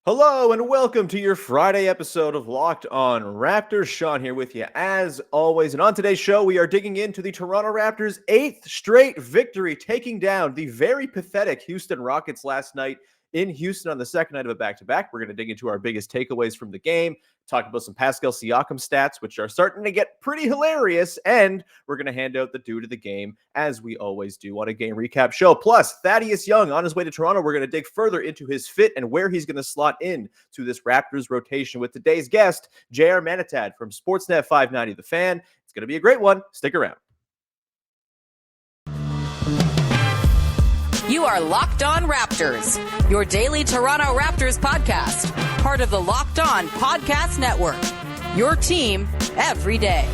Hello and welcome to your Friday episode of Locked On Raptors. Sean here with you as always. And on today's show, we are digging into the Toronto Raptors' 8th straight victory, taking down the very pathetic Houston Rockets last night in Houston on the second night of a back-to-back. We're going to dig into our biggest takeaways from the game, talk about some Pascal Siakam stats, which are starting to get pretty hilarious, and we're going to hand out the due to the game, as we always do on a game recap show. Plus, Thaddeus Young on his way to Toronto. We're going to dig further into his fit and where he's going to slot in to this Raptors rotation with today's guest, JR Manatad from Sportsnet 590 The Fan. It's going to be a great one. Stick around. You are Locked On Raptors, your daily Toronto Raptors podcast, part of the Locked On Podcast Network, your team every day.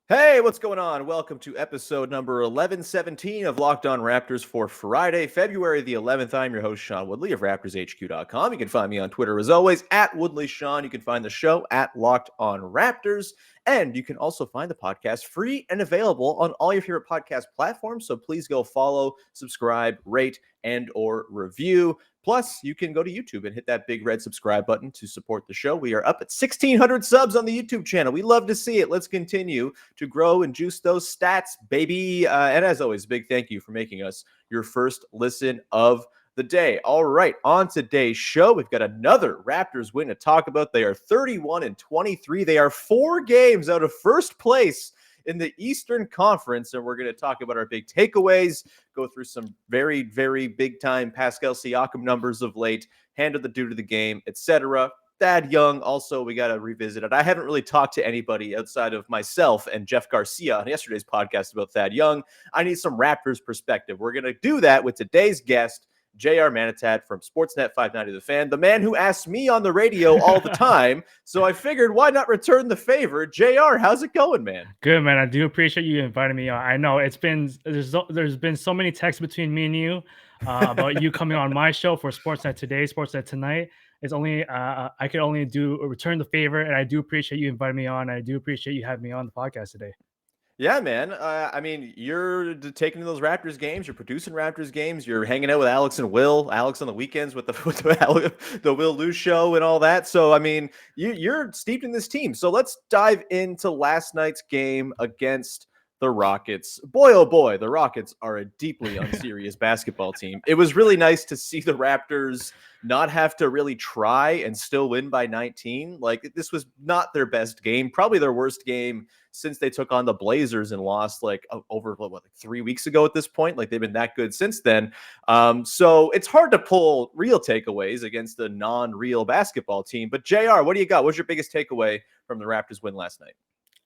Hey, what's going on? Welcome to episode number 1117 of Locked On Raptors for Friday, February the 11th. I'm your host, Sean Woodley of RaptorsHQ.com. You can find me on Twitter as always, at WoodleySean. You can find the show at Locked On Raptors. And you can also find the podcast free and available on all your favorite podcast platforms. So please go follow, subscribe, rate, and or review. Plus, you can go to YouTube and hit that big red subscribe button to support the show. We are up at 1,600 subs on the YouTube channel. We love to see it. Let's continue to grow and juice those stats, baby. And as always, big thank you for making us your first listen of the day. All right, on today's show, we've got another Raptors win to talk about. They are 31-23. They are 4 games out of first place in the Eastern Conference, and we're going to talk about our big takeaways, go through some very, very big-time Pascal Siakam numbers of late, handle the due to the game, etc. Thad Young, also, we got to revisit it. I haven't really talked to anybody outside of myself and Jeff Garcia on yesterday's podcast about Thad Young. I need some Raptors perspective. We're going to do that with today's guest, JR Manatad from Sportsnet 590 The Fan, the man who asks me on the radio all the time. So I figured, why not return the favor? JR, how's it going, man? Good, man. I do appreciate you inviting me on. I know there's been so many texts between me and you about you coming on my show for Sportsnet Today, Sportsnet Tonight. It's only I could only return the favor, and I do appreciate you inviting me on. I do appreciate you having me on the podcast today. Yeah, man. I mean, you're taking those Raptors games. You're producing Raptors games. You're hanging out with Alex and Will. Alex on the weekends with the Will Lose show and all that. So, I mean, you're steeped in this team. So let's dive into last night's game against the Rockets. Boy, oh boy, the Rockets are a deeply unserious basketball team. It was really nice to see the Raptors not have to really try and still win by 19. Like, this was not their best game, probably their worst game since they took on the Blazers and lost like 3 weeks ago at this point. Like, they've been that good since then. So it's hard to pull real takeaways against a non-real basketball team. But JR, what do you got? What's your biggest takeaway from the Raptors win last night?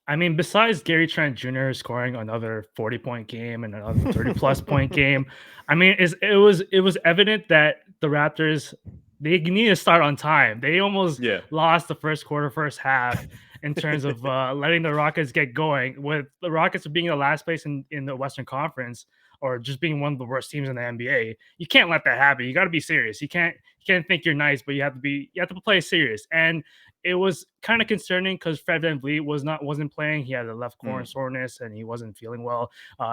I mean, besides Gary Trent Jr. scoring another 40-point game and another 30-plus point game, I mean, it was evident that the Raptors, they need to start on time. They almost lost the first quarter, first half in terms of letting the Rockets get going. With the Rockets being the last place in the Western Conference, or just being one of the worst teams in the NBA, you can't let that happen. You got to be serious. You can't think you're nice, but you have to play serious. And it was kind of concerning because Fred VanVleet wasn't playing. He had a left corner soreness and he wasn't feeling well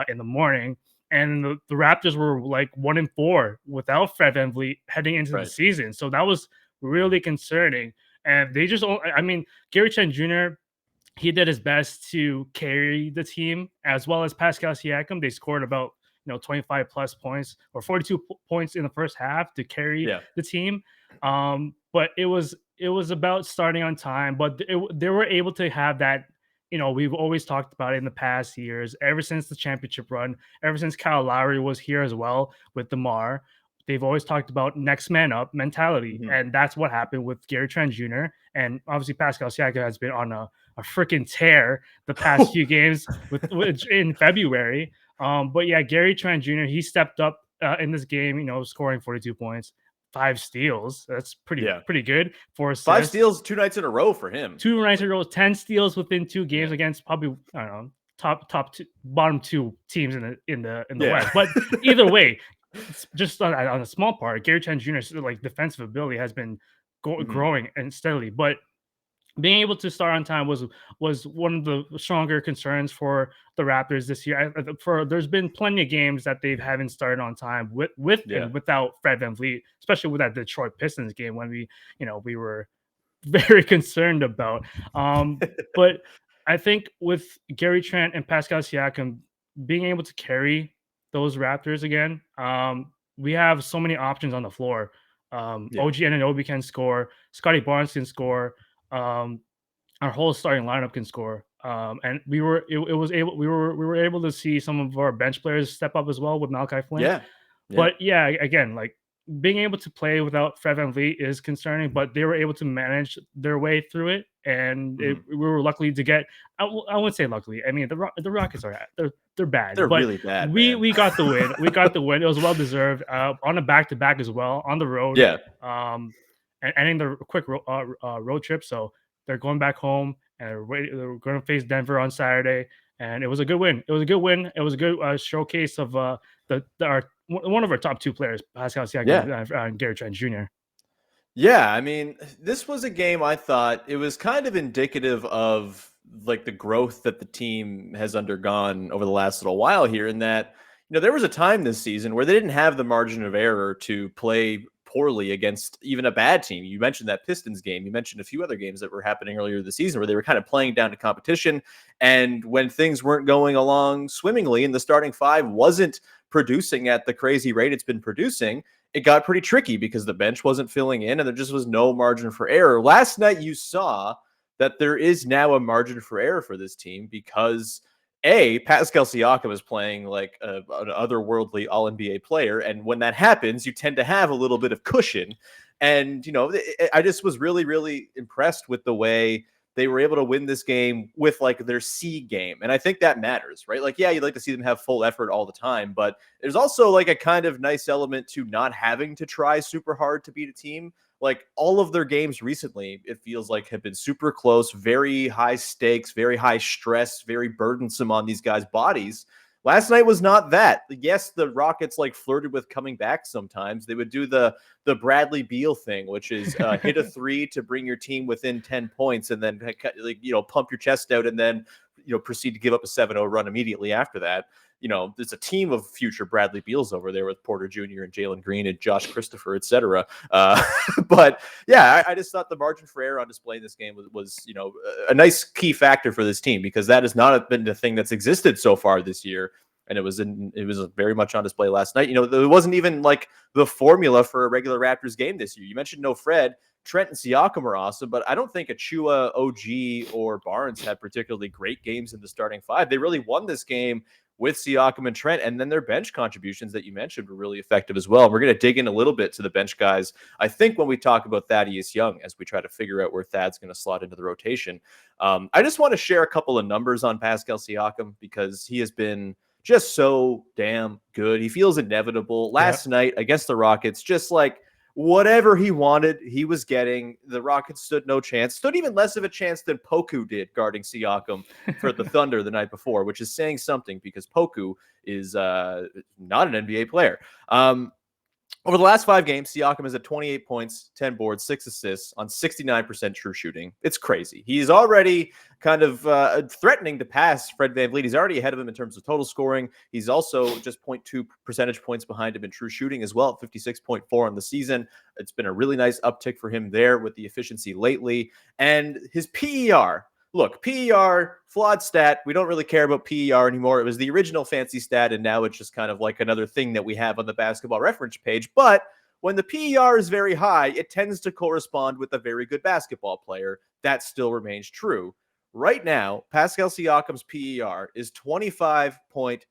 in the morning. And the Raptors were like 1-4 without Fred VanVleet heading into the season. So that was really concerning. And they just, I mean, Gary Trent Jr., he did his best to carry the team, as well as Pascal Siakam. They scored about 25 plus points or 42 points in the first half to carry the team. But it was about starting on time, but they were able to have that. We've always talked about it in the past years, ever since the championship run, ever since Kyle Lowry was here as well with DeMar. They've always talked about next man up mentality, and that's what happened with Gary Trent Jr. And obviously Pascal Siakam has been on a freaking tear the past few games in February. But yeah, Gary Trent Jr., he stepped up in this game, scoring 42 points, 5 steals. That's pretty good for assists. 5 steals 2 nights in a row for him. 2 nights in a row, 10 steals within 2 games against probably, I don't know, top 2, bottom 2 teams in the West. But either way, just on a small part, Gary Trent Jr.'s like defensive ability has been growing and steadily. But being able to start on time was one of the stronger concerns for the Raptors this year. There's been plenty of games that they haven't started on time with Yeah. and without Fred VanVleet, especially with that Detroit Pistons game when we were very concerned about. But I think with Gary Trent and Pascal Siakam being able to carry those Raptors again, we have so many options on the floor. Yeah. OG Anunoby can score. Scotty Barnes can score. Um, our whole starting lineup can score. And we were able to see some of our bench players step up as well with Malachi Flynn. Yeah. But yeah, again, like being able to play without Fred VanVleet is concerning, but they were able to manage their way through it, and we were lucky to get. I wouldn't say luckily. I mean, the Rockets are they're bad. They're but really bad. We got the win. We got the win. It was well deserved. On a back to back as well on the road. Yeah. And ending the quick road trip. So they're going back home and they're going to face Denver on Saturday. And it was a good win. It was a good win. It was a good showcase of our one of our top two players, Pascal Siakam and Gary Trent Jr. Yeah, I mean, this was a game I thought it was kind of indicative of like the growth that the team has undergone over the last little while here, in that, there was a time this season where they didn't have the margin of error to play poorly against even a bad team. You mentioned that Pistons game. You mentioned a few other games that were happening earlier this season where they were kind of playing down to competition. And when things weren't going along swimmingly and the starting five wasn't producing at the crazy rate it's been producing, it got pretty tricky because the bench wasn't filling in and there just was no margin for error. Last night you saw that there is now a margin for error for this team because Pascal Siakam is playing like an otherworldly All-NBA player. And when that happens, you tend to have a little bit of cushion. And, I just was really, really impressed with the way they were able to win this game with like their C game. And I think that matters, right? Like, yeah, you'd like to see them have full effort all the time, but there's also like a kind of nice element to not having to try super hard to beat a team. Like all of their games recently, it feels like have been super close, very high stakes, very high stress, very burdensome on these guys' bodies. Last night was not that. Yes, the Rockets like flirted with coming back sometimes. They would do the Bradley Beal thing, which is hit a three to bring your team within 10 points and then pump your chest out and then proceed to give up a 7-0 run immediately after that. There's a team of future Bradley Beals over there with Porter Jr. and Jalen Green and Josh Christopher, etc. But yeah, I just thought the margin for error on display in this game was a nice key factor for this team, because that has not been the thing that's existed so far this year. And it was very much on display last night. There wasn't even like the formula for a regular Raptors game this year. You mentioned no Fred. Trent and Siakam are awesome, but I don't think Achua, OG, or Barnes had particularly great games in the starting five. They really won this game with Siakam and Trent, and then their bench contributions that you mentioned were really effective as well. And we're going to dig in a little bit to the bench guys, I think, when we talk about Thaddeus Young, as we try to figure out where Thad's going to slot into the rotation. I just want to share a couple of numbers on Pascal Siakam because he has been just so damn good. He feels inevitable. Last night against the Rockets, just like whatever he wanted, he was getting. The Rockets stood no chance, stood even less of a chance than Poku did guarding Siakam for the Thunder the night before, which is saying something because Poku is not an NBA player. Over the last 5 games, Siakam is at 28 points, 10 boards, 6 assists on 69% true shooting. It's crazy. He's already kind of threatening to pass Fred VanVleet. He's already ahead of him in terms of total scoring. He's also just 0.2 percentage points behind him in true shooting as well, at 56.4 on the season. It's been a really nice uptick for him there with the efficiency lately. And his PER, look, PER, flawed stat. We don't really care about PER anymore. It was the original fancy stat, and now it's just kind of like another thing that we have on the basketball reference page. But when the PER is very high, it tends to correspond with a very good basketball player. That still remains true. Right now, Pascal Siakam's PER is 25.0.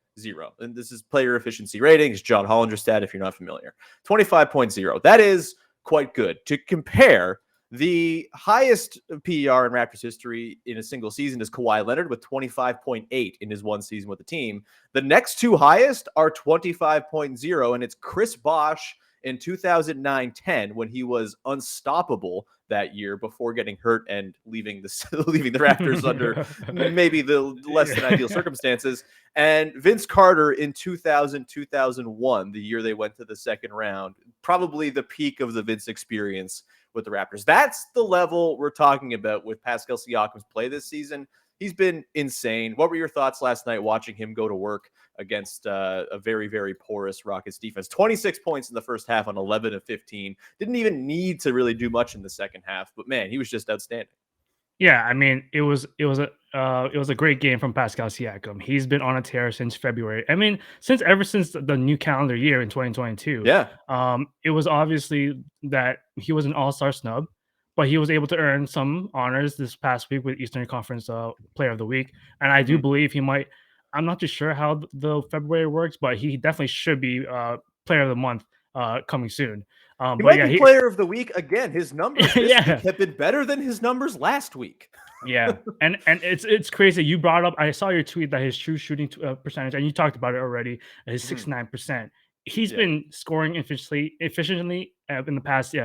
And this is player efficiency rating. It's John Hollinger stat if you're not familiar. 25.0. That is quite good. To compare, the highest PER in Raptors history in a single season is Kawhi Leonard with 25.8 in his one season with the team. The next two highest are 25.0, and it's Chris Bosh in 2009-10 when he was unstoppable that year before getting hurt and leaving the Raptors under maybe the less than ideal circumstances. And Vince Carter in 2000-2001, the year they went to the second round, probably the peak of the Vince experience with the Raptors. That's the level we're talking about with Pascal Siakam's play this season. He's been insane. What were your thoughts last night watching him go to work against a very, very porous Rockets defense? 26 points in the first half on 11 of 15. Didn't even need to really do much in the second half, but man, he was just outstanding. Yeah, I mean, it was a great game from Pascal Siakam. He's been on a tear since February. I mean, ever since the new calendar year in 2022. Yeah. It was obviously that he was an all-star snub, but he was able to earn some honors this past week with Eastern Conference Player of the Week, and I do believe he might. I'm not too sure how the February works, but he definitely should be Player of the Month coming soon. He might be Player of the Week again. His numbers this week have been better than his numbers last week. Yeah, and it's crazy. You brought up. I saw your tweet that his true shooting percentage, and you talked about it already. His 69%. He's been scoring efficiently in the past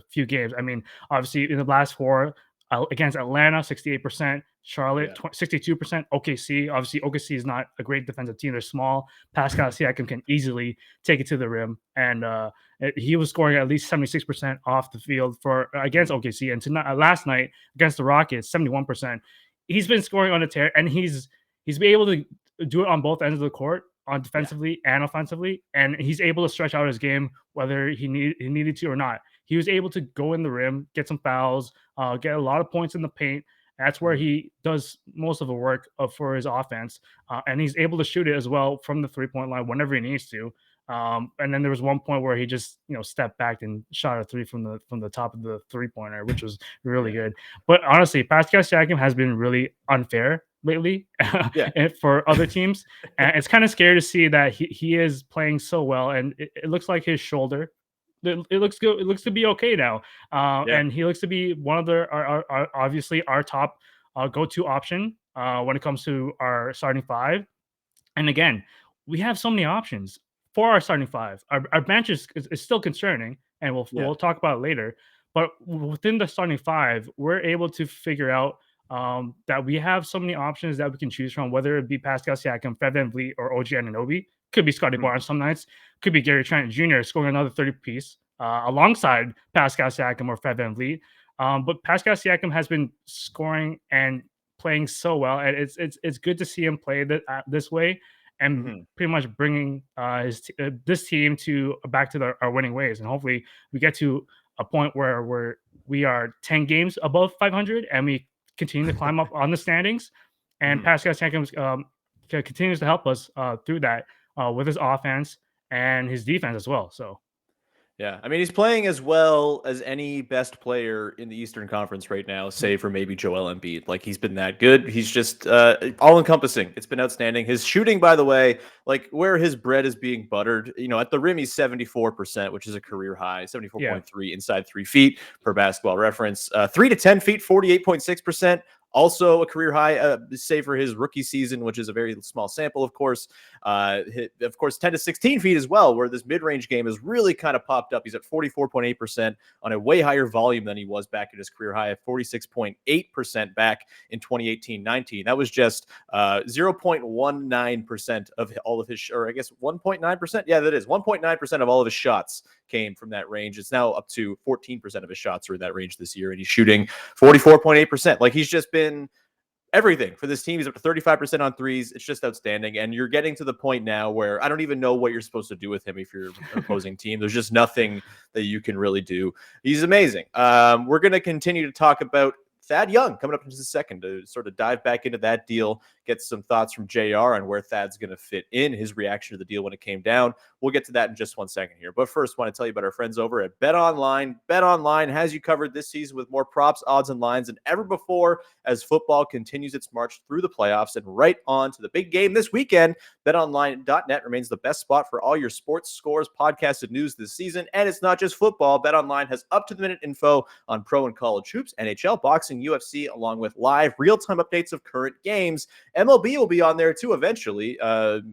few games. I mean, obviously in the last four against Atlanta, 68%. Charlotte, 62%. OKC, obviously OKC is not a great defensive team. They're small. Pascal Siakam can easily take it to the rim, and he was scoring at least 76% off the field against OKC. And last night against the Rockets, 71%. He's been scoring on a tear, and he's been able to do it on both ends of the court, on defensively and offensively, and he's able to stretch out his game whether he needed to or not. He was able to go in the rim, get some fouls, get a lot of points in the paint. That's where he does most of the work for his offense, and he's able to shoot it as well from the 3-point line whenever he needs to. And then there was one point where he just stepped back and shot a three from the top of the 3-pointer, which was really good. But honestly, Pascal Siakam has been really unfair lately for other teams, and it's kind of scary to see that he is playing so well, and it looks like his shoulder. It looks good. It looks to be okay now, and he looks to be one of obviously our top go-to option when it comes to our starting five. And again, we have so many options for our starting five. Our bench is still concerning, and we'll talk about it later. But within the starting five, we're able to figure out that we have so many options that we can choose from, whether it be Pascal Siakam, Fred VanVleet, or OG Anunoby. Could be Scotty Barnes some nights. Could be Gary Trent Jr. scoring another 30-piece alongside Pascal Siakam or Fred VanVleet. But Pascal Siakam has been scoring and playing so well, and it's good to see him play this way and pretty much bringing this team back to our winning ways. And hopefully we get to a point where we are 10 games above 500 and we continue to climb up on the standings. And Pascal Siakam continues to help us through that with his offense and his defense as well. So, yeah, I mean, he's playing as well as any best player in the Eastern Conference right now, save for maybe Joel Embiid. Like, he's been that good. He's just all-encompassing. It's been outstanding. His shooting, by the way, like where his bread is being buttered, at the rim, he's 74%, which is a career high, 74.3 inside 3 feet per Basketball Reference. 3 to 10 feet, 48.6%. Also a career high, save for his rookie season, which is a very small sample, of course. 10 to 16 feet as well, where this mid-range game has really kind of popped up. He's at 44.8% on a way higher volume than he was back at his career high at 46.8% back in 2018-19. That was just 0.19% of all of his, or I guess 1.9%. Yeah, that is 1.9% of all of his shots came from that range. It's now up to 14% of his shots are in that range this year, and he's shooting 44.8%. Like, he's just been everything for this team. He's up to 35% on threes. It's just outstanding. And you're getting to the point now where I don't even know what you're supposed to do with him if you're an opposing team. There's just nothing that you can really do. He's amazing. We're going to continue to talk about Thad Young coming up into the second to sort of dive back into that deal, get some thoughts from JR on where Thad's going to fit in, his reaction to the deal when it came down. We'll get to that in just 1 second here. But first, I want to tell you about our friends over at BetOnline. BetOnline has you covered this season with more props, odds, and lines than ever before as football continues its march through the playoffs and right on to the big game this weekend. BetOnline.net remains the best spot for all your sports scores, podcasts, and news this season. And it's not just football. BetOnline has up-to-the-minute info on pro and college hoops, NHL, boxing, UFC, along with live real-time updates of current games. MLB will be on there too eventually,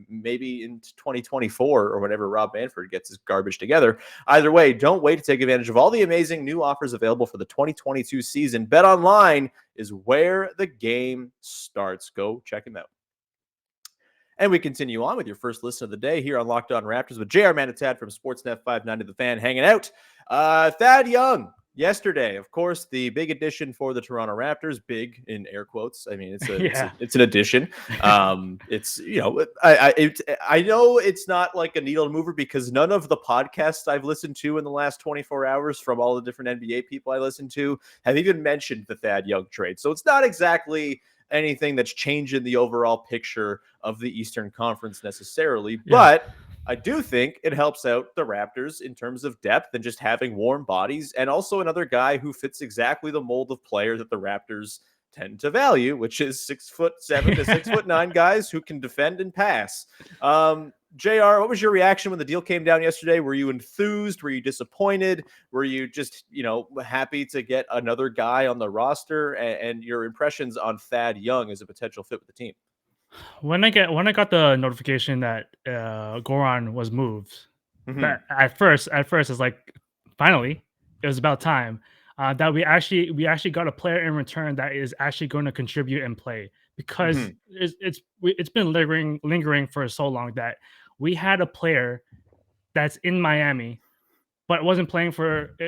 maybe in 2024 or whenever Rob Manfred gets his garbage together. Either way, don't wait to take advantage of all the amazing new offers available for the 2022 season. BetOnline is where the game starts. Go check him out. And we continue on with your first listen of the day here on Locked On Raptors with JR Manatad from Sportsnet 590 The Fan hanging out. Thad Young, yesterday, of course, the big addition for the Toronto Raptors, big in air quotes. I mean, it's an addition. It's, I know it's not like a needle mover because none of the podcasts I've listened to in the last 24 hours from all the different NBA people I listen to have even mentioned the Thad Young trade. So it's not exactly anything that's changing the overall picture of the Eastern Conference necessarily, but I do think it helps out the Raptors in terms of depth and just having warm bodies, and also another guy who fits exactly the mold of player that the Raptors tend to value, which is 6'7" to 6'9" guys who can defend and pass. JR, what was your reaction when the deal came down yesterday? Were you enthused? Were you disappointed? Were you just, happy to get another guy on the roster? And your impressions on Thad Young as a potential fit with the team? When I got the notification that Goran was moved, that at first it's like, finally, it was about time that we actually got a player in return that is actually going to contribute and play, because it's been lingering for so long that we had a player that's in Miami but wasn't playing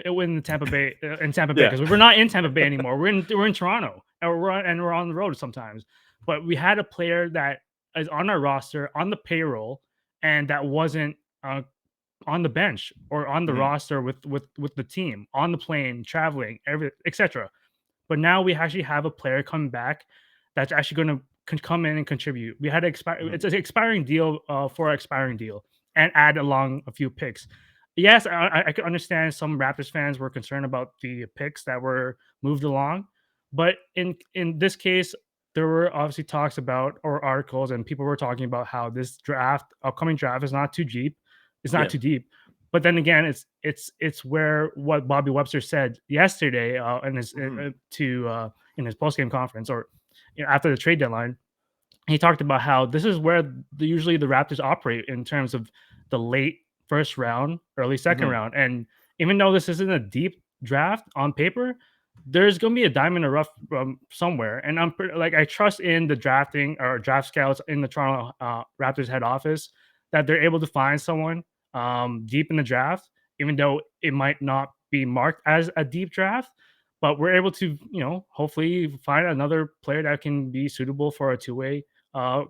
in Tampa Bay because we're not in Tampa Bay anymore. We're in Toronto, and we're on the road sometimes. But we had a player that is on our roster, on the payroll, and that wasn't on the bench or on the roster with the team, on the plane, traveling, etc. But now we actually have a player coming back that's actually going to come in and contribute. We had to expire. It's an expiring deal for an expiring deal, and add along a few picks. Yes, I can understand some Raptors fans were concerned about the picks that were moved along, but in this case, there were obviously talks about, or articles, and people were talking about how this upcoming draft is not too deep. It's not too deep. But then again, it's where what Bobby Webster said yesterday in his post-game conference, or after the trade deadline. He talked about how this is where usually the Raptors operate in terms of the late first round, early second round. And even though this isn't a deep draft on paper, there's going to be a diamond in the rough somewhere. And I trust in the drafting or draft scouts in the Toronto Raptors head office that they're able to find someone deep in the draft, even though it might not be marked as a deep draft. But we're able to, hopefully find another player that can be suitable for a two-way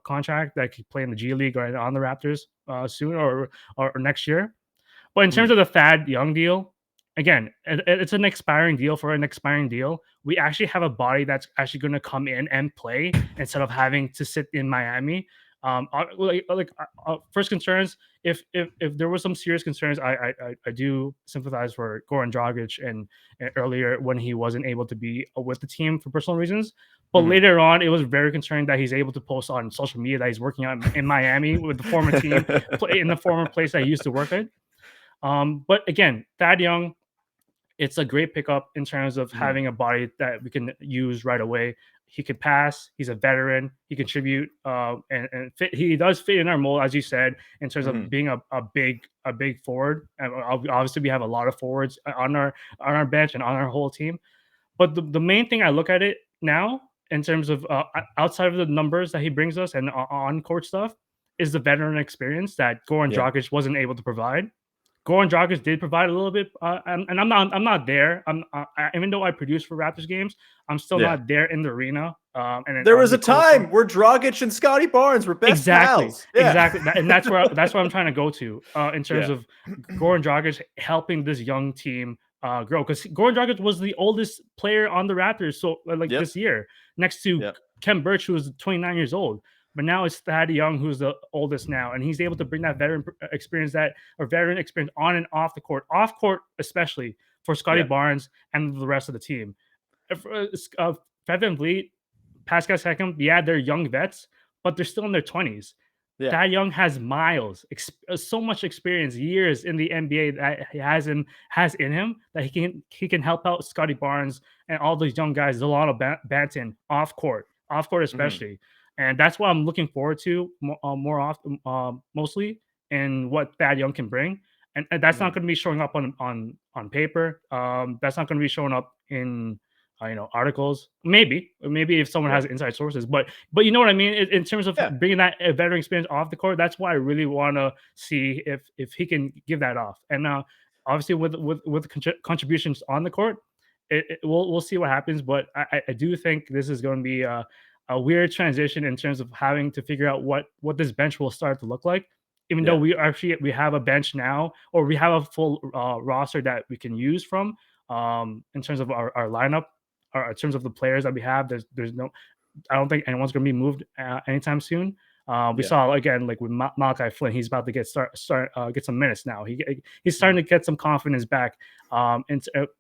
contract that could play in the G League or on the Raptors soon or next year. But in terms of the Thad Young deal, again, it's an expiring deal for an expiring deal. We actually have a body that's actually going to come in and play instead of having to sit in Miami. First concerns, if there were some serious concerns, I do sympathize for Goran Dragic and earlier when he wasn't able to be with the team for personal reasons. But later on, it was very concerning that he's able to post on social media that he's working on in Miami with the former team in the former place that he used to work at. But again, Thad Young, it's a great pickup in terms of having a body that we can use right away. He can pass. He's a veteran. He contribute and fit. He does fit in our mold, as you said, in terms of being a big forward. And obviously, we have a lot of forwards on our bench and on our whole team. But the main thing I look at it now, in terms of outside of the numbers that he brings us and on court stuff, is the veteran experience that Goran Dragic wasn't able to provide. Goran Dragic did provide a little bit, and I'm not there. Even though I produce for Raptors games, I'm still not there in the arena. And there was a time where Dragic and Scotty Barnes were best pals. Exactly, and that's where I'm trying to go to in terms of Goran Dragic helping this young team grow, because Goran Dragic was the oldest player on the Raptors, so this year, next to Kem Birch, who was 29 years old. But now it's Thad Young, who's the oldest now, and he's able to bring that veteran experience on and off the court, off court especially for Scotty Barnes and the rest of the team. Fred VanVleet, Pascal Siakam, they're young vets, but they're still in their 20s. Thad Young has so much experience, years in the NBA that he has in him that he can help out Scotty Barnes and all these young guys, Delano Banton off court especially. And that's what I'm looking forward to more often, mostly, and what Thad Young can bring. And that's not going to be showing up on paper. That's not going to be showing up in articles. Maybe if someone has inside sources, but you know what I mean. In terms of bringing that veteran experience off the court, that's why I really want to see if he can give that off. And obviously with contributions on the court, we'll see what happens. But I do think this is going to be a weird transition in terms of having to figure out what this bench will start to look like. Even though we have a bench now, or we have a full roster that we can use from in terms of our lineup, or in terms of the players that we have. There's no, I don't think anyone's going to be moved anytime soon. We saw again, like with Malachi Flynn, he's about to get some minutes now. He's starting to get some confidence back,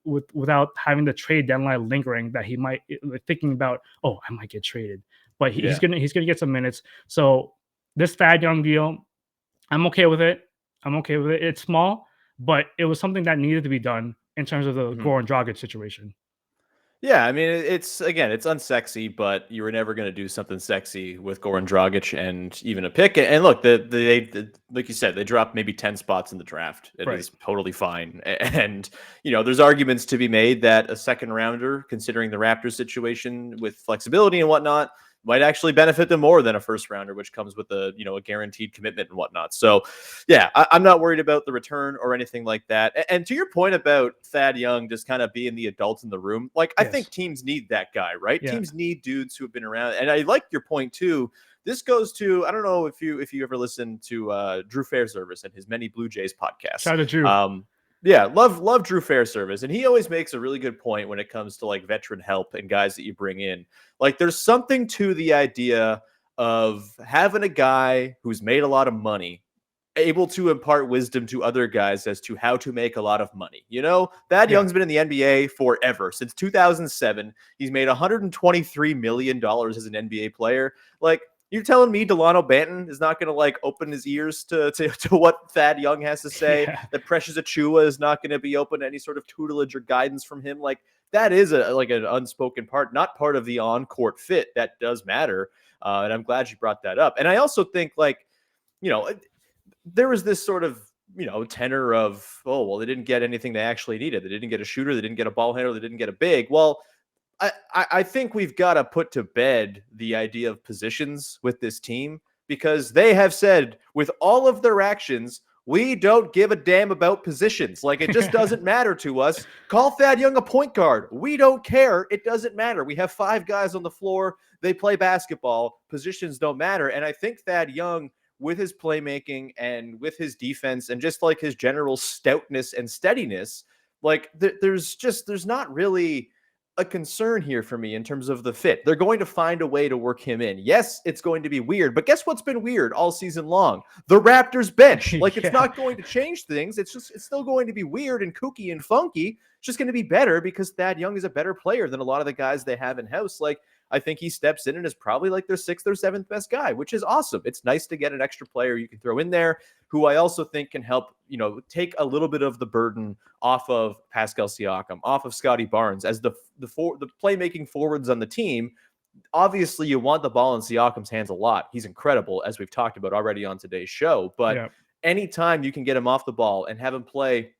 without having the trade deadline lingering that he might thinking about. Oh, I might get traded, but he's gonna get some minutes. So this Thad Young deal, I'm okay with it. It's small, but it was something that needed to be done in terms of the Goran Dragic situation. Yeah, I mean, it's unsexy, but you were never going to do something sexy with Goran Dragic and even a pick. And look, they like you said, they dropped maybe 10 spots in the draft. It is totally fine. And, there's arguments to be made that a second rounder, considering the Raptors situation with flexibility and whatnot, might actually benefit them more than a first rounder, which comes with a guaranteed commitment and whatnot. So yeah, I'm not worried about the return or anything like that. And to your point about Thad Young just kind of being the adult in the room, like I think teams need that guy, right? Yeah. Teams need dudes who have been around. And I like your point too. This goes to, I don't know if you ever listened to Drew Fairservice and his Many Blue Jays podcast. Shout out to Drew. Yeah, love Drew Fairservice, and he always makes a really good point when it comes to like veteran help and guys that you bring in. Like, there's something to the idea of having a guy who's made a lot of money able to impart wisdom to other guys as to how to make a lot of money. Thad Young's been in the NBA forever, since 2007. He's made $123 million as an NBA player. Like, you're telling me Delano Banton is not going to like open his ears to what Thad Young has to say? Yeah. That Precious Achiuwa is not going to be open to any sort of tutelage or guidance from him? Like, that is an unspoken part, not part of the on-court fit. That does matter. And I'm glad you brought that up. And I also think there was this sort of, tenor of, oh, well, they didn't get anything they actually needed. They didn't get a shooter. They didn't get a ball handler. They didn't get a big. Well, I think we've got to put to bed the idea of positions with this team, because they have said with all of their actions, we don't give a damn about positions. Like, it just doesn't matter to us. Call Thad Young a point guard. We don't care. It doesn't matter. We have 5 guys on the floor. They play basketball. Positions don't matter. And I think Thad Young, with his playmaking and with his defense and just like his general stoutness and steadiness, like there's not really a concern here for me in terms of the fit. They're going to find a way to work him in. Yes, it's going to be weird, but guess what's been weird all season long? The Raptors bench. Like, it's not going to change things. It's still going to be weird and kooky and funky. It's just going to be better because Thad Young is a better player than a lot of the guys they have in house. Like, I think he steps in and is probably like their 6th or 7th best guy, which is awesome. It's nice to get an extra player you can throw in there who I also think can help, take a little bit of the burden off of Pascal Siakam, off of Scotty Barnes as the playmaking forwards on the team. Obviously, you want the ball in Siakam's hands a lot. He's incredible, as we've talked about already on today's show. But anytime you can get him off the ball and have him play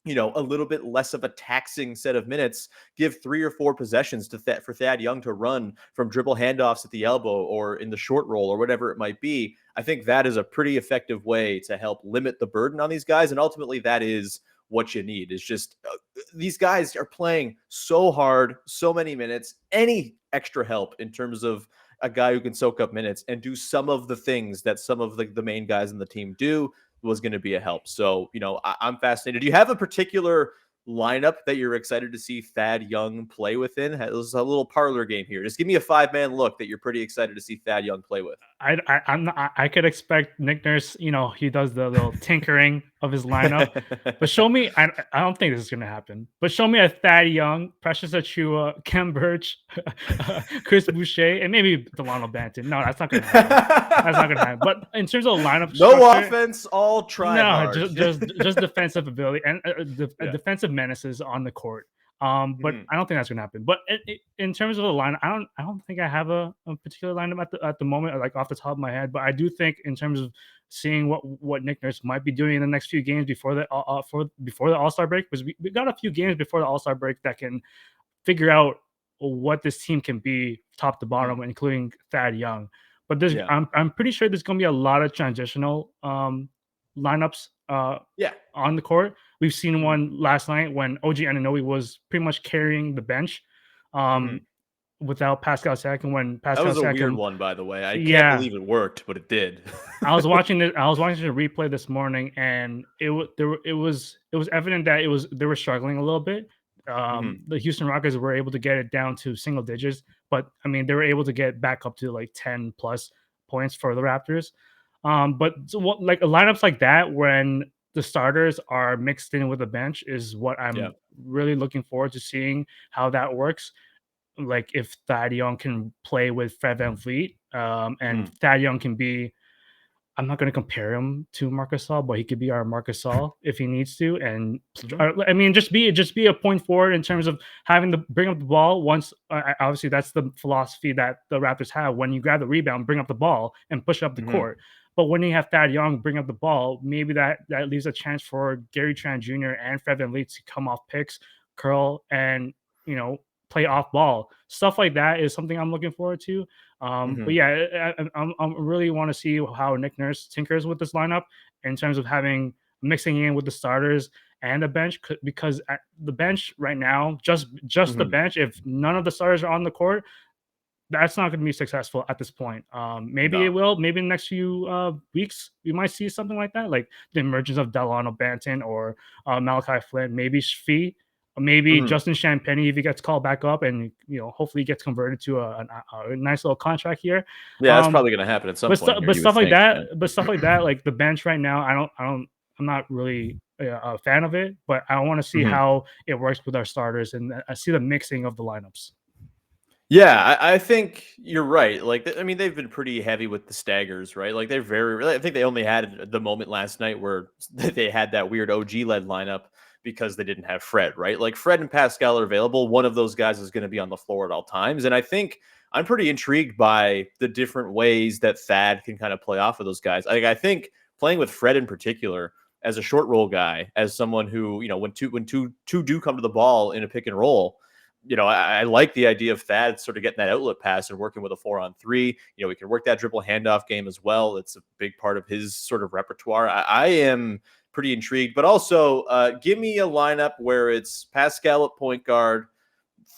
a little bit less of a taxing set of minutes, give 3 or 4 possessions for Thad Young to run from dribble handoffs at the elbow or in the short roll or whatever it might be. I think that is a pretty effective way to help limit the burden on these guys. And ultimately, that is what you need. Is just these guys are playing so hard, so many minutes. Any extra help in terms of a guy who can soak up minutes and do some of the things that some of the main guys in the team do was going to be a help. So, I'm fascinated. Do you have a particular lineup that you're excited to see Thad Young play within? This is a little parlor game here. Just give me a 5-man look that you're pretty excited to see Thad Young play with. I could expect Nick Nurse, he does the little tinkering of his lineup, but show me, I don't think this is going to happen, but show me a Thad Young, Precious Achiuwa, Kem Birch, Chris Boucher, and maybe Delano Banton. No, that's not going to happen. But in terms of lineup structure, offense, all try hard. just defensive ability and defensive menaces on the court. But I don't think that's gonna happen. But in terms of the line, I don't think I have a particular lineup at the moment, like off the top of my head. But I do think in terms of seeing what Nick Nurse might be doing in the next few games before the All-Star break, because we got a few games before the All-Star break that can figure out what this team can be top to bottom, including Thad Young. But I'm pretty sure there's gonna be a lot of transitional lineups on the court. We've seen one last night when OG Anunoby was pretty much carrying the bench without Pascal Siakam. When Pascal that was a Siakam, weird one, by the way. I can't believe it worked, but it did. I was watching the replay this morning, and it was evident that they were struggling a little bit. The Houston Rockets were able to get it down to single digits, but I mean they were able to get back up to like 10 plus points for the Raptors. But like lineups like that, when the starters are mixed in with the bench, is what I'm really looking forward to seeing how that works. Like if Thad Young can play with Fred VanVleet, and Thad Young can be, I'm not going to compare him to Marcus Gasol, but he could be our Marcus Gasol if he needs to. And I mean, just be a point forward in terms of having to bring up the ball once. Obviously, that's the philosophy that the Raptors have. When you grab the rebound, bring up the ball and push up the court. But when you have Thad Young bring up the ball, maybe that leaves a chance for Gary Trent Jr. and Fred VanVleet to come off picks, curl, and play off ball. Stuff like that is something I'm looking forward to. But yeah, I really want to see how Nick Nurse tinkers with this lineup in terms of mixing in with the starters and the bench, because at the bench right now, just the bench, if none of the starters are on the court, that's not going to be successful at this point. Maybe it will. Maybe in the next few weeks, we might see something like that, like the emergence of Delano Banton or Malachi Flynn, maybe Shfee. Maybe Justin Champagnie, if he gets called back up and hopefully gets converted to a nice little contract here. Yeah, that's probably going to happen at some point. But stuff like that, like the bench right now, I'm not really a fan of it. But I want to see how it works with our starters, and I see the mixing of the lineups. Yeah, I think you're right. Like, I mean, they've been pretty heavy with the staggers, right? Like, they're I think they only had the moment last night where they had that weird OG-led lineup because they didn't have Fred, right? Like, Fred and Pascal are available. One of those guys is going to be on the floor at all times. And I think I'm pretty intrigued by the different ways that Thad can kind of play off of those guys. I think playing with Fred in particular as a short roll guy, as someone who, when two do come to the ball in a pick and roll, I like the idea of Thad sort of getting that outlet pass and working with a 4-on-3. We can work that dribble handoff game as well. It's a big part of his sort of repertoire. I am pretty intrigued, but also give me a lineup where it's Pascal at point guard,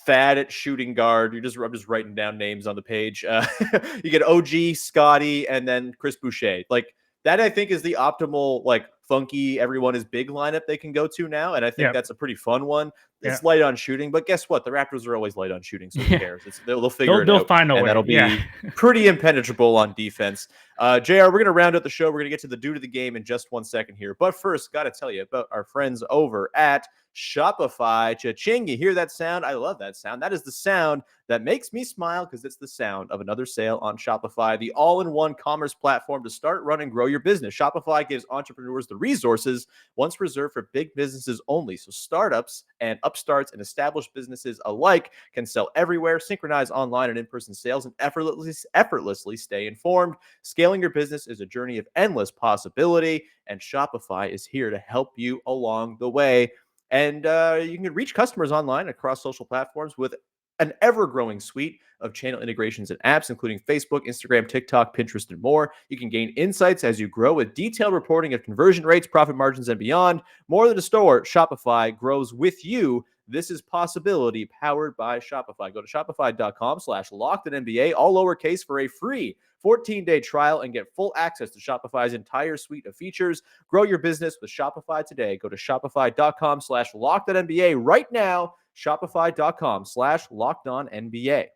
Thad at shooting guard. I'm just writing down names on the page. You get OG, Scotty, and then Chris Boucher. Like, that I think is the optimal, like, funky, everyone is big lineup they can go to now. And I think that's a pretty fun one. It's light on shooting, but guess what? The Raptors are always light on shooting, so who cares? They'll figure it out. They'll find a way. That'll be pretty impenetrable on defense. JR, we're going to round out the show. We're going to get to the due to the game in just 1 second here. But first, got to tell you about our friends over at Shopify. Cha-ching, you hear that sound? I love that sound. That is the sound that makes me smile because it's the sound of another sale on Shopify, the all-in-one commerce platform to start, run, and grow your business. Shopify gives entrepreneurs the resources once reserved for big businesses only. So startups and upstarts and established businesses alike can sell everywhere, synchronize online and in-person sales, and effortlessly stay informed. Scaling your business is a journey of endless possibility, and Shopify is here to help you along the way. And you can reach customers online across social platforms with an ever-growing suite of channel integrations and apps, including Facebook, Instagram, TikTok, Pinterest, and more. You can gain insights as you grow with detailed reporting of conversion rates, profit margins, and beyond. More than a store, Shopify grows with you. This is possibility powered by Shopify. Go to shopify.com/LockedOnNBA, all lowercase, for a free 14-day trial and get full access to Shopify's entire suite of features. Grow your business with Shopify today. Go to shopify.com/LockedOnNBA right now. Shopify.com/LockedOnNBA.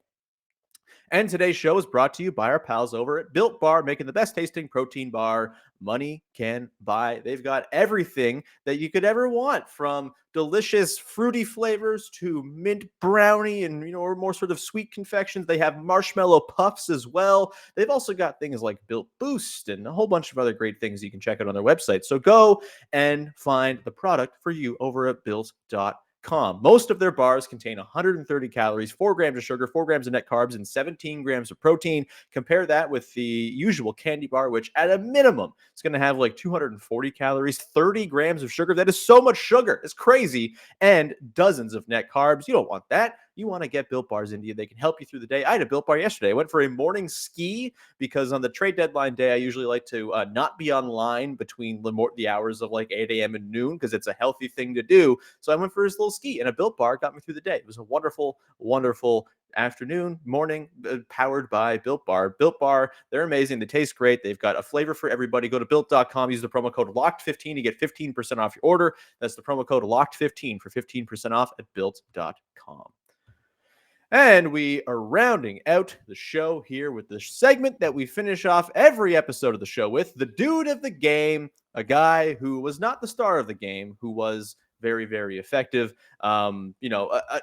And today's show is brought to you by our pals over at Built Bar, making the best tasting protein bar money can buy. They've got everything that you could ever want, from delicious fruity flavors to mint brownie and, or more sort of sweet confections. They have marshmallow puffs as well. They've also got things like Built Boost and a whole bunch of other great things you can check out on their website. So go and find the product for you over at built.com. Most of their bars contain 130 calories, 4 grams of sugar, 4 grams of net carbs, and 17 grams of protein. Compare that with the usual candy bar, which at a minimum is going to have like 240 calories, 30 grams of sugar. That is so much sugar. It's crazy. And dozens of net carbs. You don't want that. You want to get Built Bars into you. They can help you through the day. I had a Built Bar yesterday. I went for a morning ski because on the trade deadline day, I usually like to not be online between the hours of like 8 a.m. and noon because it's a healthy thing to do. So I went for this little ski, and a Built Bar got me through the day. It was a wonderful, wonderful afternoon, morning, powered by Built Bar. Built Bar, they're amazing. They taste great. They've got a flavor for everybody. Go to built.com. Use the promo code LOCKED15 to get 15% off your order. That's the promo code LOCKED15 for 15% off at built.com. And we are rounding out the show here with the segment that we finish off every episode of the show with, the dude of the game, a guy who was not the star of the game, who was very, very effective. An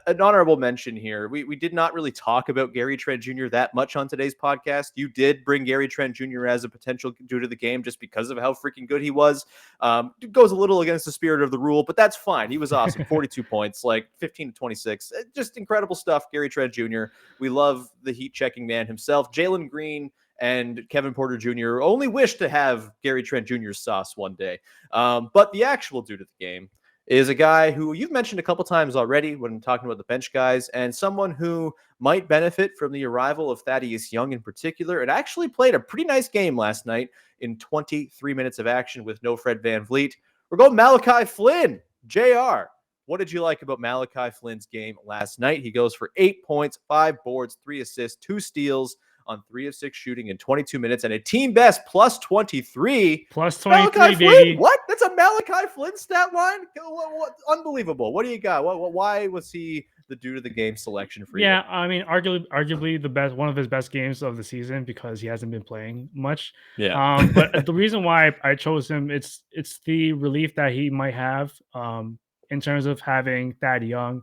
honorable mention here. We did not really talk about Gary Trent Jr. that much on today's podcast. You did bring Gary Trent Jr. as a potential due to the game just because of how freaking good he was. It goes a little against the spirit of the rule, but that's fine. He was awesome. 42 points, like 15 to 26. Just incredible stuff, Gary Trent Jr. We love the heat-checking man himself. Jalen Green and Kevin Porter Jr. only wish to have Gary Trent Jr.'s sauce one day. But the actual dude of the game is a guy who you've mentioned a couple times already when talking about the bench guys, and someone who might benefit from the arrival of Thaddeus Young in particular. It actually played a pretty nice game last night in 23 minutes of action with no Fred VanVleet. We're going Malachi Flynn. JR, what did you like about Malachi Flynn's game last night? He goes for 8 points, 5 boards, 3 assists, 2 steals on 3 of 6 shooting in 22 minutes, and a team best plus 23. Plus 23, Malachi baby. Flynn? What? That's a Malachi Flynn stat line? What? Unbelievable. What do you got? Why was he the dude of the game selection for you? Yeah, I mean, arguably the best, one of his best games of the season because he hasn't been playing much. Yeah. But the reason why I chose him, it's the relief that he might have in terms of having Thad Young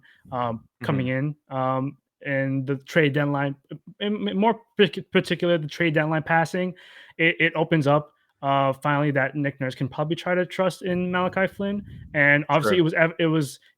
coming in. And the trade deadline, in more particular, the trade deadline passing, it opens up finally that Nick Nurse can probably try to trust in Malachi Flynn. And obviously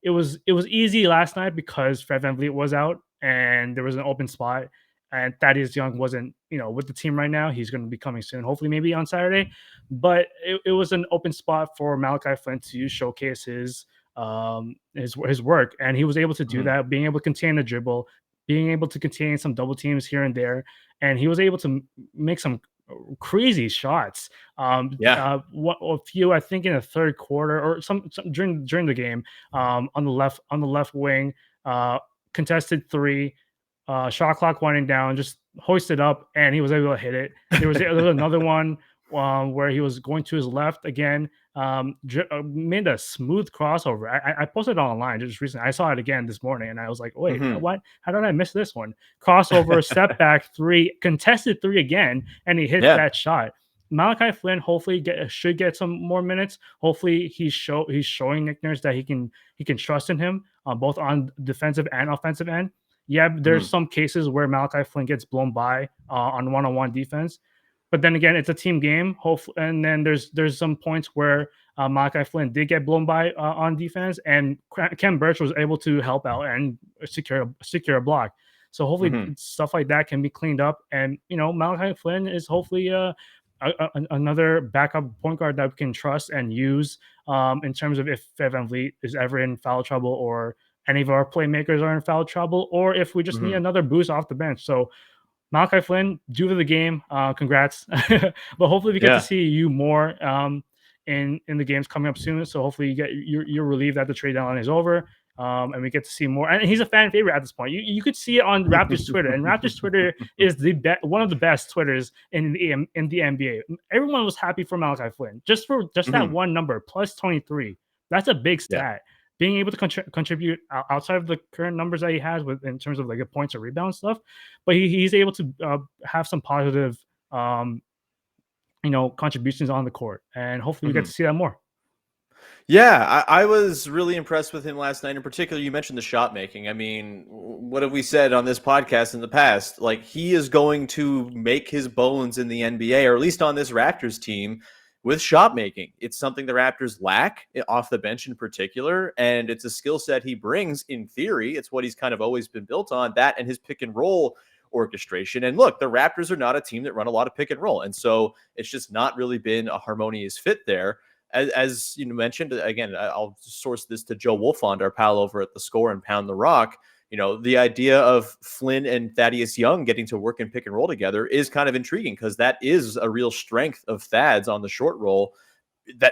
it was easy last night because Fred VanVleet was out and there was an open spot. And Thaddeus Young wasn't, with the team right now. He's going to be coming soon, hopefully maybe on Saturday. But it was an open spot for Malachi Flynn to showcase his work, and he was able to do that, being able to contain the dribble, being able to contain some double teams here and there, and he was able to make some crazy shots. A few, I think, in the third quarter or some during the game, on the left wing, contested 3, shot clock winding down, just hoisted up, and he was able to hit it. There was another one where he was going to his left again, made a smooth crossover. I posted it online just recently. I saw it again this morning, and I was like, wait, what? How did I miss this one? Crossover, step back 3, contested 3 again, and he hit that shot. Malachi Flynn hopefully should get some more minutes. Hopefully he's showing Nick Nurse that he can trust in him, both on defensive and offensive end. Yeah, there's some cases where Malachi Flynn gets blown by on one-on-one defense. But then again, it's a team game. Hopefully, and then there's some points where Malachi Flynn did get blown by on defense, and Ken Birch was able to help out and secure a block. So hopefully stuff like that can be cleaned up. And Malachi Flynn is hopefully another backup point guard that we can trust and use in terms of if Fred VanVleet is ever in foul trouble, or any of our playmakers are in foul trouble, or if we just need another boost off the bench. So Malachi Flynn, due to the game, congrats. But hopefully we get to see you more in the games coming up soon. So hopefully you're relieved that the trade deadline is over, and we get to see more. And he's a fan favorite at this point. You could see it on Raptors Twitter, and Raptors Twitter is one of the best Twitters in the NBA. Everyone was happy for Malachi Flynn just that one number, plus 23. That's a big stat. Yeah. Being able to contribute outside of the current numbers that he has in terms of like the points or rebound stuff, but he's able to have some positive, contributions on the court, and hopefully we get to see that more. Yeah, I was really impressed with him last night. In particular, you mentioned the shot making. I mean, what have we said on this podcast in the past? Like, he is going to make his bones in the NBA, or at least on this Raptors team, with shot making. It's something the Raptors lack off the bench in particular, and it's a skill set he brings in theory. It's what he's kind of always been built on, that and his pick and roll orchestration. And look, the Raptors are not a team that run a lot of pick and roll, and so it's just not really been a harmonious fit there. As you mentioned, again, I'll source this to Joe Wolfond, our pal over at The Score and Pound the Rock. The idea of Flynn and Thaddeus Young getting to work and pick and roll together is kind of intriguing, because that is a real strength of Thad's on the short roll.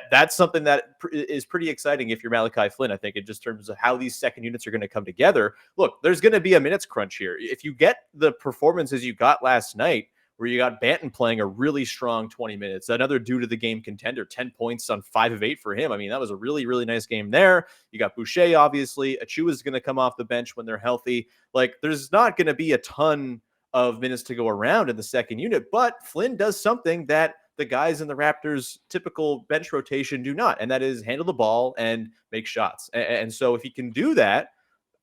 That's something that is pretty exciting if you're Malachi Flynn, I think, in just terms of how these second units are going to come together. Look, there's going to be a minutes crunch here. If you get the performances you got last night, where you got Banton playing a really strong 20 minutes, another due to the game contender, 10 points on 5 of 8 for him. I mean, that was a really, really nice game there. You got Boucher, obviously. Achua is going to come off the bench when they're healthy. Like, there's not going to be a ton of minutes to go around in the second unit, but Flynn does something that the guys in the Raptors' typical bench rotation do not, and that is handle the ball and make shots. And so if he can do that,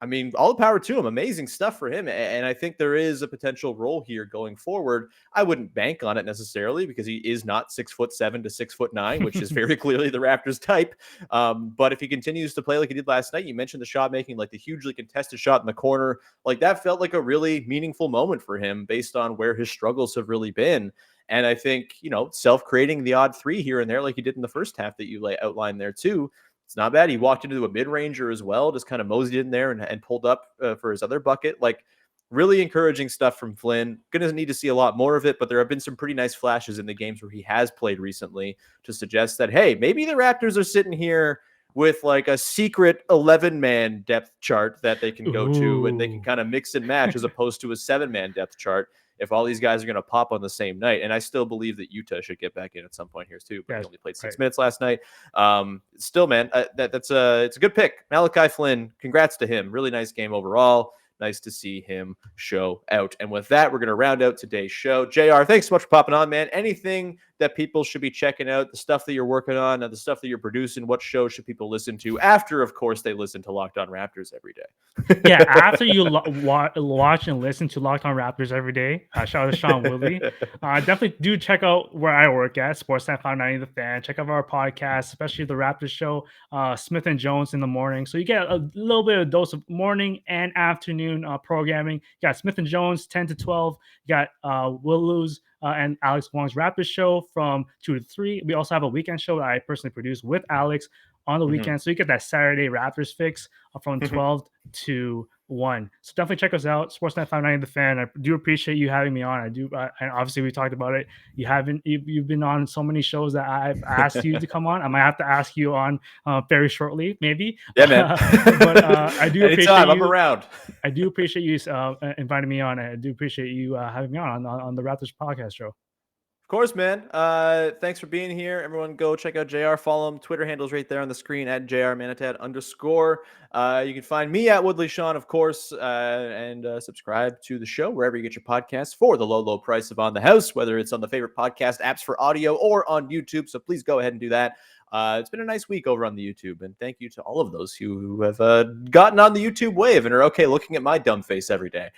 I mean, all the power to him. Amazing stuff for him. And I think there is a potential role here going forward. I wouldn't bank on it necessarily, because he is not 6'7" to 6'9", which is very clearly the Raptors type. But if he continues to play like he did last night, you mentioned the shot making, like the hugely contested shot in the corner, like that felt like a really meaningful moment for him based on where his struggles have really been. And I think, self-creating the odd three here and there, like he did in the first half that you outlined there too, it's not bad. He walked into a mid-ranger as well, just kind of moseyed in there and pulled up for his other bucket. Like, really encouraging stuff from Flynn. Going to need to see a lot more of it, but there have been some pretty nice flashes in the games where he has played recently to suggest that, hey, maybe the Raptors are sitting here with like a secret 11-man depth chart that they can go to, and they can kind of mix and match, as opposed to a 7-man depth chart, if all these guys are going to pop on the same night. And I still believe that Utah should get back in at some point here too, but he only played 6 minutes last night. Still, man, it's a good pick. Malachi Flynn, congrats to him. Really nice game overall. Nice to see him show out. And with that, we're going to round out today's show. JR, thanks so much for popping on, man. Anything that people should be checking out, the stuff that you're working on, the stuff that you're producing, what shows should people listen to after, of course, they listen to Locked On Raptors every day? Yeah, after you watch and listen to Locked On Raptors every day, shout out to Sean Woodley. Definitely do check out where I work at, Sportsnet 590 The Fan. Check out our podcast, especially the Raptors show, Smith and Jones in the morning. So you get a little bit of dose of morning and afternoon programming. You got Smith and Jones 10 to 12. You got Will Lose and Alex Wong's Raptors show from 2 to 3. We also have a weekend show that I personally produce with Alex on the weekend. So you get that Saturday Raptors fix from 12 to 1. So definitely check us out. Sportsnet 590 The Fan. I do appreciate you having me on. And obviously we talked about it. You've been on so many shows that I've asked you to come on. I might have to ask you on very shortly, maybe. Yeah, man. But I do appreciate Anytime, you. I'm around. I do appreciate you inviting me on. I do appreciate you having me on the Raptors podcast show. Of course, man. Thanks for being here. Everyone go check out JR. Follow him. Twitter handle's right there on the screen at JR Manatad _. You can find me at Woodley Sean, of course, and subscribe to the show wherever you get your podcasts for the low, low price of On the House, whether it's on the favorite podcast apps for audio or on YouTube. So please go ahead and do that. It's been a nice week over on the YouTube, and thank you to all of those who have gotten on the YouTube wave and are okay looking at my dumb face every day.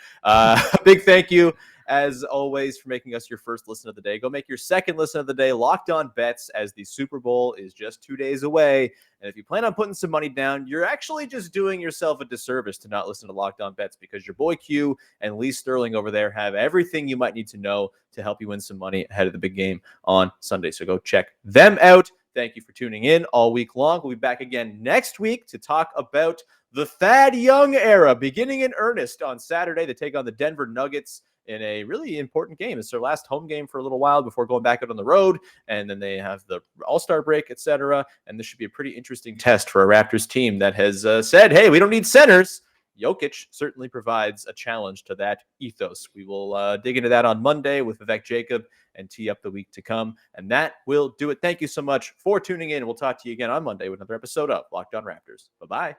Big thank you, as always, for making us your first listen of the day. Go make your second listen of the day Locked On Bets, as the Super Bowl is just 2 days away. And if you plan on putting some money down, you're actually just doing yourself a disservice to not listen to Locked On Bets, because your boy Q and Lee Sterling over there have everything you might need to know to help you win some money ahead of the big game on Sunday. So go check them out. Thank you for tuning in all week long. We'll be back again next week to talk about the Thad Young era, beginning in earnest on Saturday. They take on the Denver Nuggets in a really important game. It's their last home game for a little while before going back out on the road, and then they have the All-Star break, etc. And this should be a pretty interesting test for a Raptors team that has said, hey, we don't need centers. Jokic certainly provides a challenge to that ethos. We will dig into that on Monday with Vivek Jacob and tee up the week to come. And that will do it. Thank you so much for tuning in. We'll talk to you again on Monday with another episode of Locked On Raptors. Bye-bye.